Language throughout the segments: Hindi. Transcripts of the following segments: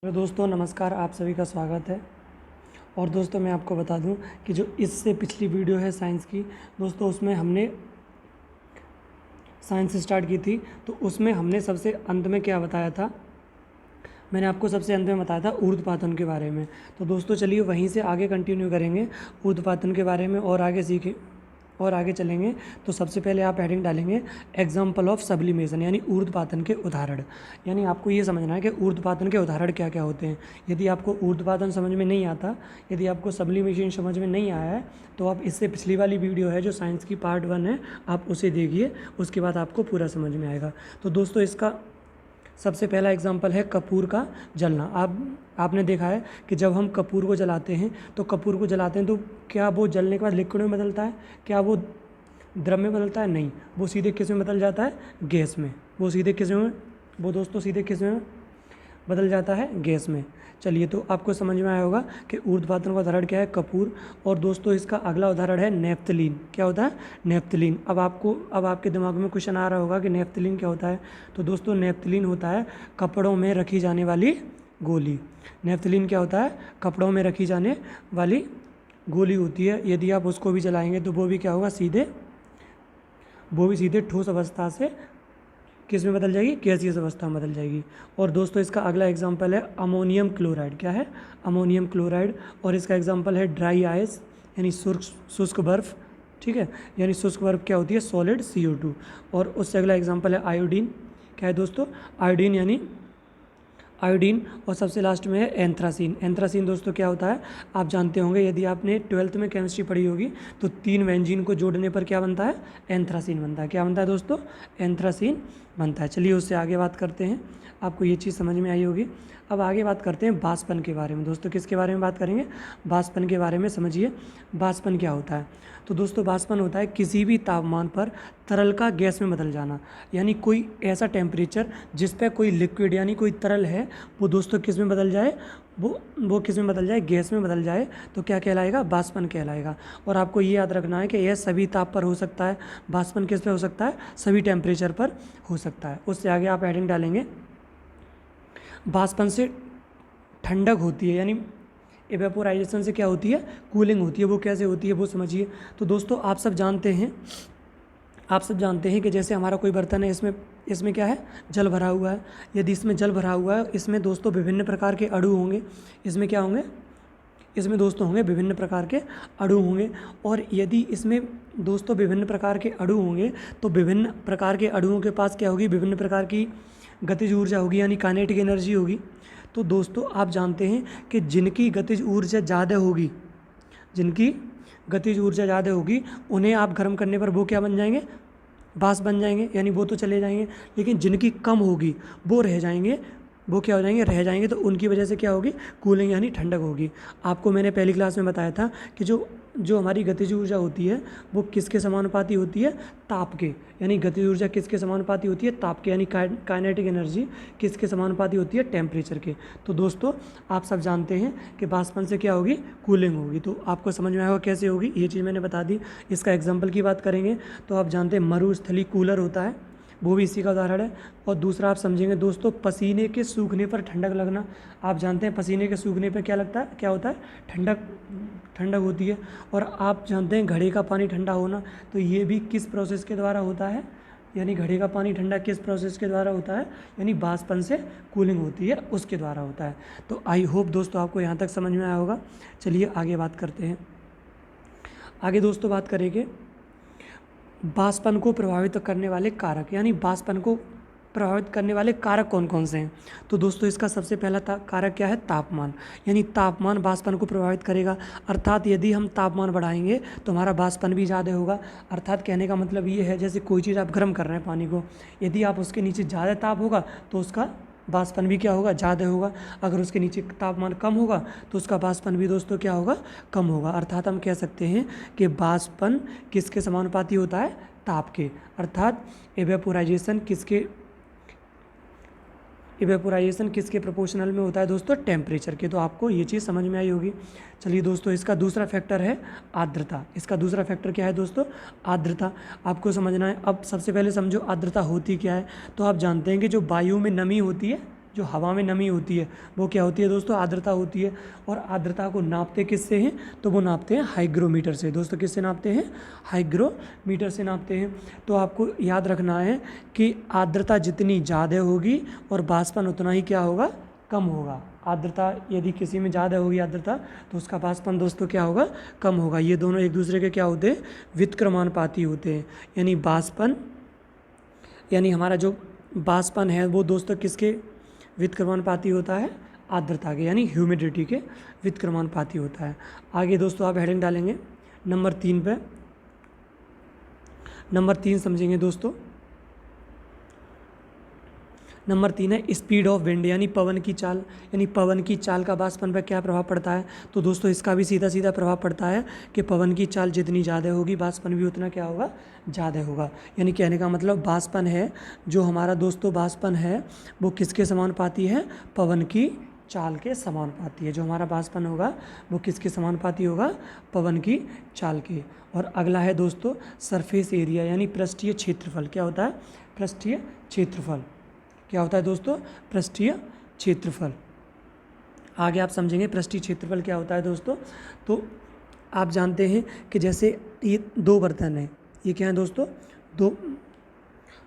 हेलो दोस्तों, नमस्कार। आप सभी का स्वागत है। और दोस्तों मैं आपको बता दूं कि जो इससे पिछली वीडियो है साइंस की, दोस्तों उसमें हमने साइंस स्टार्ट की थी। तो उसमें हमने सबसे अंत में क्या बताया था, मैंने आपको सबसे अंत में बताया था ऊर्ध्वपातन के बारे में। तो दोस्तों चलिए वहीं से आगे कंटिन्यू करेंगे ऊर्ध्वपातन के बारे में और आगे सीखें और आगे चलेंगे। तो सबसे पहले आप हेडिंग डालेंगे एग्जाम्पल ऑफ सब्लिमेशन, यानी ऊर्ध्वपातन के उदाहरण। यानी आपको ये समझना है कि ऊर्ध्वपातन के उदाहरण क्या क्या होते हैं। यदि आपको ऊर्ध्वपातन समझ में नहीं आता, यदि आपको सब्लिमेशन समझ में नहीं आया है, तो आप इससे पिछली वाली वीडियो है जो साइंस की पार्ट 1 है, आप उसे देखिए, उसके बाद आपको पूरा समझ में आएगा। तो दोस्तों इसका सबसे पहला एग्जाम्पल है कपूर का जलना। आपने देखा है कि जब हम कपूर को जलाते हैं तो क्या वो जलने के बाद लिक्विड में बदलता है, क्या वो द्रव में बदलता है? नहीं, वो सीधे किस में बदल जाता है? गैस में। वो दोस्तों सीधे किस में बदल जाता है? गैस में। चलिए, तो आपको समझ में आया होगा कि ऊर्ध्वपातन का उदाहरण क्या है? कपूर। और दोस्तों इसका अगला उदाहरण है नेफ्थलीन। क्या होता है? नेफ्थलीन। अब आपके दिमाग में क्वेश्चन आ रहा होगा कि नेफ्थलीन क्या होता है। तो दोस्तों नेफ्थलीन होता है कपड़ों में रखी जाने वाली गोली। नेफ्थलीन क्या होता है? कपड़ों में रखी जाने वाली गोली होती है। यदि आप उसको भी जलाएंगे तो वो भी क्या होगा? सीधे ठोस अवस्था से किस में बदल जाएगी? गैसीय अवस्था में बदल जाएगी। और दोस्तों इसका अगला एग्जाम्पल है अमोनियम क्लोराइड। क्या है? Ammonium chloride. और इसका एग्जाम्पल है ड्राई आइस, यानी शुष्क बर्फ। ठीक है, यानी शुष्क बर्फ क्या होती है? Solid CO2। और उससे अगला एग्जाम्पल है आयोडीन। क्या है दोस्तों? आयोडीन। और सबसे लास्ट में है एंथ्रासीन। एंथ्रासीन दोस्तों क्या होता है? आप जानते होंगे, यदि आपने 12th में केमिस्ट्री पढ़ी होगी, तो 3 बेंजीन को जोड़ने पर क्या बनता है? एंथ्रासीन बनता है। क्या बनता है दोस्तों? एंथ्रासीन बनता है। चलिए उससे आगे बात करते हैं। आपको ये चीज़ समझ में आई होगी। अब आगे बात करते हैं वाष्पन के बारे में। दोस्तों किसके बारे में बात करेंगे? वाष्पन के बारे में। समझिए वाष्पन क्या होता है। तो दोस्तों वाष्पन होता है किसी भी तापमान पर तरल का गैस में बदल जाना। यानी कोई ऐसा टेम्परेचर जिस पे कोई लिक्विड यानी कोई तरल है, वो दोस्तों किस में बदल जाए? वो किस में बदल जाए? गैस में बदल जाए, तो क्या कहलाएगा? वाष्पन कहलाएगा। और आपको ये याद रखना है कि यह सभी ताप पर हो सकता है। वाष्पन किस पे हो सकता है? सभी टेम्परेचर पर हो सकता है। उससे आगे आप हेडिंग डालेंगे वाष्पन से ठंडक होती है, यानी इवेपोराइजेशन से क्या होती है? कूलिंग होती है। वो कैसे होती है वो समझिए। तो दोस्तों आप सब जानते हैं कि जैसे हमारा कोई बर्तन है, इसमें क्या है? जल भरा हुआ है। यदि इसमें जल भरा हुआ है, इसमें दोस्तों विभिन्न प्रकार के अणु होंगे। इसमें क्या होंगे? इसमें दोस्तों होंगे विभिन्न प्रकार के अणु होंगे। और यदि इसमें दोस्तों विभिन्न प्रकार के अणु होंगे, तो विभिन्न प्रकार के अणुओं के पास क्या होगी? विभिन्न प्रकार की गतिज ऊर्जा होगी, यानी काइनेटिक एनर्जी होगी। तो दोस्तों आप जानते हैं कि जिनकी गतिज ऊर्जा ज़्यादा होगी उन्हें आप गर्म करने पर वो क्या बन जाएंगे? वाष्प बन जाएंगे, यानी वो तो चले जाएंगे। लेकिन जिनकी कम होगी वो रह जाएंगे। वो क्या हो जाएंगे? रह जाएंगे। तो उनकी वजह से क्या होगी? कूलिंग यानी ठंडक होगी। आपको मैंने पहली क्लास में बताया था कि जो हमारी गतिज ऊर्जा होती है वो किसके समानुपाती होती है? ताप के। यानी गतिज ऊर्जा किसके समानुपाती होती है? ताप के। यानी काइनेटिक एनर्जी किसके समानुपाती होती है? टेम्परेचर के। तो दोस्तों आप सब जानते हैं कि वाष्पन से क्या होगी? कूलिंग होगी। तो आपको समझ में आएगा कैसे होगी, ये चीज़ मैंने बता दी। इसका एग्जाम्पल की बात करेंगे तो आप जानते हैं मरुस्थलीय कूलर होता है, वो भी इसी का उदाहरण है। और दूसरा आप समझेंगे दोस्तों पसीने के सूखने पर ठंडक लगना। आप जानते हैं पसीने के सूखने पर क्या लगता है? क्या होता है? ठंडक होती है। और आप जानते हैं घड़े का पानी ठंडा होना, तो ये भी किस प्रोसेस के द्वारा होता है? यानी घड़े का पानी ठंडा किस प्रोसेस के द्वारा होता है? यानी वाष्पन से कूलिंग होती है, उसके द्वारा होता है। तो आई होप दोस्तों आपको यहाँ तक समझ में आया होगा। चलिए आगे बात करते हैं। आगे दोस्तों बात करेंगे वाष्पन को प्रभावित करने वाले कारक, यानी वाष्पन को प्रभावित करने वाले कारक कौन कौन से हैं। तो दोस्तों इसका सबसे पहला कारक क्या है? तापमान। यानी तापमान वाष्पन को प्रभावित करेगा। अर्थात यदि हम तापमान बढ़ाएंगे तो हमारा वाष्पन भी ज़्यादा होगा। अर्थात कहने का मतलब ये है, जैसे कोई चीज़ आप गर्म कर रहे हैं पानी को, यदि आप उसके नीचे ज़्यादा ताप होगा तो उसका वाष्पन भी क्या होगा? ज़्यादा होगा। अगर उसके नीचे तापमान कम होगा तो उसका वाष्पन भी दोस्तों क्या होगा? कम होगा। अर्थात हम कह सकते हैं कि वाष्पन किसके समानुपाती होता है? ताप के। अर्थात इवेपोराइजेशन किसके प्रोपोर्शनल में होता है दोस्तों? टेम्परेचर के। तो आपको ये चीज़ समझ में आई होगी। चलिए दोस्तों इसका दूसरा फैक्टर है आर्द्रता। इसका दूसरा फैक्टर क्या है दोस्तों? आर्द्रता। आपको समझना है। अब सबसे पहले समझो आर्द्रता होती क्या है। तो आप जानते हैं कि जो वायु में नमी होती है, जो हवा में नमी होती है वो क्या होती है दोस्तों, आर्द्रता होती है। और आर्द्रता को नापते किससे हैं, तो वो नापते हैं हाइग्रोमीटर से। दोस्तों किससे नापते हैं, हाइग्रोमीटर से नापते हैं। तो आपको याद रखना है कि आर्द्रता जितनी ज़्यादा होगी और वाष्पन उतना ही क्या होगा, कम होगा। आर्द्रता यदि किसी में ज़्यादा होगी आर्द्रता तो उसका वाष्पन दोस्तों क्या होगा, कम होगा। ये दोनों एक दूसरे के क्या होते हैं, व्युत्क्रमानुपाती होते हैं। यानी वाष्पन, यानी हमारा जो वाष्पन है वो दोस्तों किसके व्युत्क्रमानुपाती होता है, आर्द्रता के, यानी ह्यूमिडिटी के व्युत्क्रमानुपाती होता है। आगे दोस्तों आप हेडिंग डालेंगे नंबर 3 पे। नंबर 3 समझेंगे दोस्तों। नंबर 3 है स्पीड ऑफ विंड, यानी पवन की चाल। यानी पवन की चाल का वाष्पन पर क्या प्रभाव पड़ता है, तो दोस्तों इसका भी सीधा सीधा प्रभाव पड़ता है कि पवन की चाल जितनी ज़्यादा होगी वाष्पन भी उतना क्या होगा, ज़्यादा होगा। यानी कहने का मतलब वाष्पन है जो हमारा दोस्तों वाष्पन है वो किसके समानुपाती है, पवन की चाल के समानुपाती है। जो हमारा वाष्पन होगा वो किसके समानुपाती होगा, पवन की चाल के। और अगला है दोस्तों सरफेस एरिया, यानी पृष्ठीय क्षेत्रफल। क्या होता है, पृष्ठीय क्षेत्रफल। क्या होता है दोस्तों, पृष्ठीय क्षेत्रफल। आगे आप समझेंगे पृष्ठीय क्षेत्रफल क्या होता है दोस्तों। तो आप जानते हैं कि जैसे ये 2 बर्तन हैं, ये क्या है दोस्तों,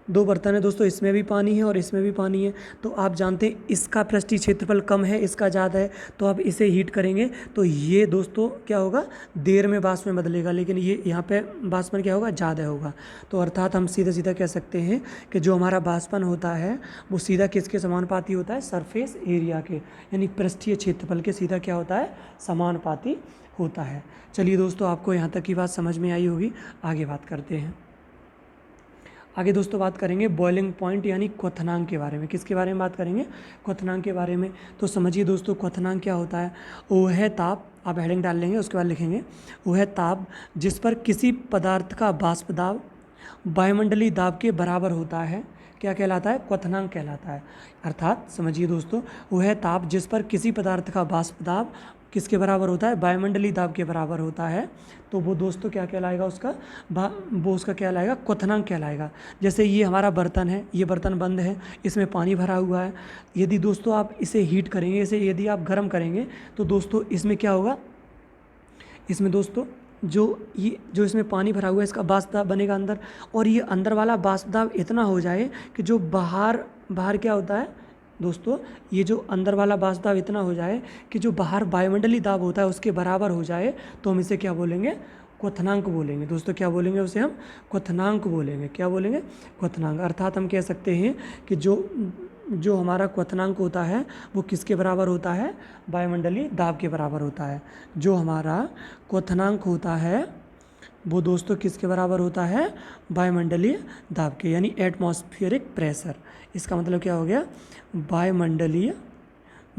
दो बर्तन है दोस्तों, इसमें भी पानी है और इसमें भी पानी है। तो आप जानते हैं इसका पृष्ठीय क्षेत्रफल कम है, इसका ज़्यादा है। तो आप इसे हीट करेंगे तो ये दोस्तों क्या होगा, देर में वाष्प में बदलेगा, लेकिन ये यहाँ पे वाष्पन क्या होगा, ज़्यादा होगा। तो अर्थात हम सीधा सीधा कह सकते हैं कि जो हमारा वाष्पन होता है वो सीधा किसके समानुपाती होता है, सरफेस एरिया के, यानी पृष्ठीय क्षेत्रफल के सीधा क्या होता है, समानुपाती होता है। चलिए दोस्तों आपको यहाँ तक की बात समझ में आई होगी। आगे बात करते हैं। आगे दोस्तों बात करेंगे बॉइलिंग पॉइंट यानी क्वथनांक के बारे में। किसके बारे में बात करेंगे, क्वथनांक के बारे में। तो समझिए दोस्तों क्वथनांक क्या होता है, वह ताप, आप हेडिंग डाल लेंगे उसके बाद लिखेंगे, वह ताप जिस पर किसी पदार्थ का वाष्प दाब वायुमंडलीय दाब के बराबर होता है, क्या कहलाता है, क्वथनांक कहलाता है। अर्थात समझिए दोस्तों, वह ताप जिस पर किसी पदार्थ का वाष्प दाब किसके बराबर होता है, वायुमंडलीय दाब के बराबर होता है, तो वो दोस्तों क्या कहलाएगा, उसका वो उसका क्या कहलाएगा, क्वथनांक कहलाएगा। जैसे ये हमारा बर्तन है, ये बर्तन बंद है, इसमें पानी भरा हुआ है। यदि दोस्तों आप इसे हीट करेंगे, इसे यदि आप गर्म करेंगे तो दोस्तों इसमें क्या होगा, इसमें दोस्तों जो इसमें पानी भरा हुआ है इसका वाष्प दाब बनेगा अंदर, और ये अंदर वाला वाष्प दाब इतना हो जाए कि जो बाहर क्या होता है दोस्तों, ये जो अंदर वाला वाष्प दाब इतना हो जाए कि जो बाहर वायुमंडलीय दाब होता है उसके बराबर हो जाए, तो हम इसे क्या बोलेंगे, क्वथनांक बोलेंगे। दोस्तों क्या बोलेंगे उसे, हम क्वथनांक बोलेंगे। क्या बोलेंगे, क्वथनांक। अर्थात हम कह सकते हैं कि जो हमारा क्वथनांक होता है वो किसके बराबर होता है, वायुमंडलीय दाब के बराबर होता है। जो हमारा क्वथनांक होता है वो दोस्तों किसके बराबर होता है, वायुमंडलीय दाब के, यानी एटमॉस्फेरिक प्रेशर। इसका मतलब क्या हो गया, वायुमंडलीय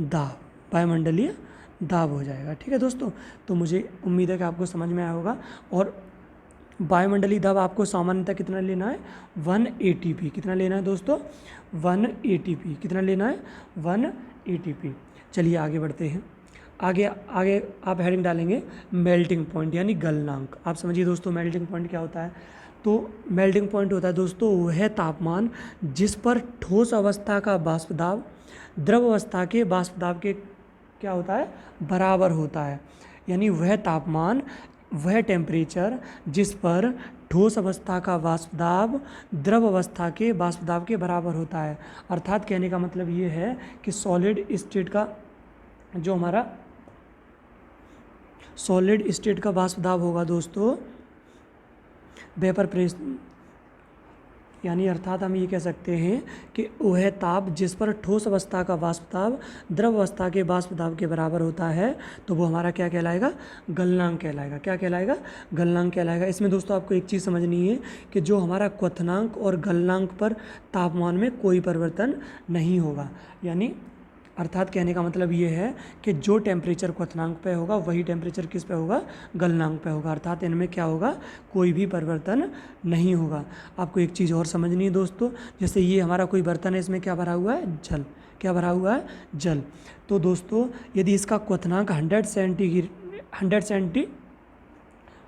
दाब, वायुमंडलीय दाब हो जाएगा। ठीक है दोस्तों, तो मुझे उम्मीद है कि आपको समझ में आया होगा। और वायुमंडलीय दाब आपको सामान्यतः कितना लेना है, 1 ATP। कितना लेना है दोस्तों, 1 ATP। कितना लेना है, 1 ATP। चलिए आगे बढ़ते हैं। आगे आप हेडिंग डालेंगे मेल्टिंग पॉइंट यानी गलनांक। आप समझिए दोस्तों मेल्टिंग पॉइंट क्या होता है। तो मेल्टिंग पॉइंट होता है दोस्तों वह तापमान जिस पर ठोस अवस्था का वाष्प दाब द्रव अवस्था के वाष्प दाब के क्या होता है, बराबर होता है। यानी वह तापमान, वह टेम्परेचर जिस पर ठोस अवस्था का वाष्प दाब द्रव अवस्था के वाष्प दाब के बराबर होता है। अर्थात कहने का मतलब ये है कि सॉलिड स्टेट का जो हमारा सॉलिड स्टेट का वाष्प दाब होगा दोस्तों वेपर प्रेस, यानी अर्थात हम ये कह सकते हैं कि वह ताप जिस पर ठोस अवस्था का वाष्प दाब द्रव अवस्था के वाष्प दाब के बराबर होता है, तो वो हमारा क्या कहलाएगा, गलनांक कहलाएगा। क्या कहलाएगा, गलनांक कहलाएगा। इसमें दोस्तों आपको एक चीज़ समझनी है कि जो हमारा क्वथनांक और गलनांक पर तापमान में कोई परिवर्तन नहीं होगा। यानी अर्थात कहने का मतलब ये है कि जो टेम्परेचर क्वथनांक पे होगा वही टेम्परेचर किस पे होगा, गलनांक पे होगा। अर्थात इनमें क्या होगा, कोई भी परिवर्तन नहीं होगा। आपको एक चीज़ और समझनी है दोस्तों, जैसे ये हमारा कोई बर्तन है, इसमें क्या भरा हुआ है, जल। क्या भरा हुआ है, जल। तो दोस्तों यदि इसका क्वथनांक 100 सेंटीग्रेड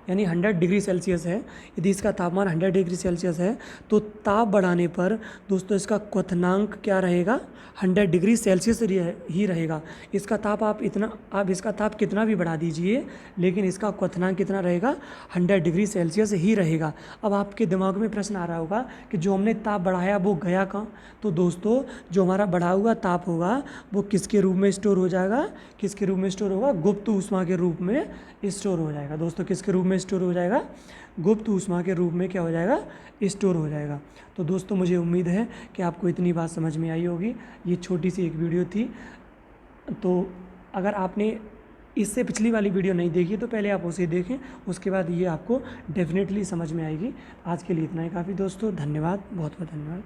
यानी 100 डिग्री सेल्सियस है, यदि इसका तापमान 100 डिग्री सेल्सियस है तो ताप बढ़ाने पर दोस्तों इसका क्वथनांक क्या रहेगा, 100 डिग्री सेल्सियस ही रहेगा। इसका ताप आप इसका ताप कितना भी बढ़ा दीजिए लेकिन इसका क्वथनांक कितना रहेगा, 100 डिग्री सेल्सियस ही रहेगा। अब आपके दिमाग में प्रश्न आ रहा होगा कि जो हमने ताप बढ़ाया वो गया कहाँ। तो दोस्तों जो हमारा बढ़ा हुआ ताप होगा वो किसके रूप में स्टोर हो जाएगा, किसके रूप में स्टोर होगा, गुप्त ऊष्मा के रूप में स्टोर हो जाएगा। दोस्तों किसके रूप में स्टोर हो जाएगा, गुप्त ऊष्मा के रूप में क्या हो जाएगा, स्टोर हो जाएगा। तो दोस्तों मुझे उम्मीद है कि आपको इतनी बात समझ में आई होगी। ये छोटी सी एक वीडियो थी। तो अगर आपने इससे पिछली वाली वीडियो नहीं देखी तो पहले आप उसे देखें, उसके बाद ये आपको डेफिनेटली समझ में आएगी। आज के लिए इतना ही काफ़ी दोस्तों, धन्यवाद, बहुत बहुत धन्यवाद।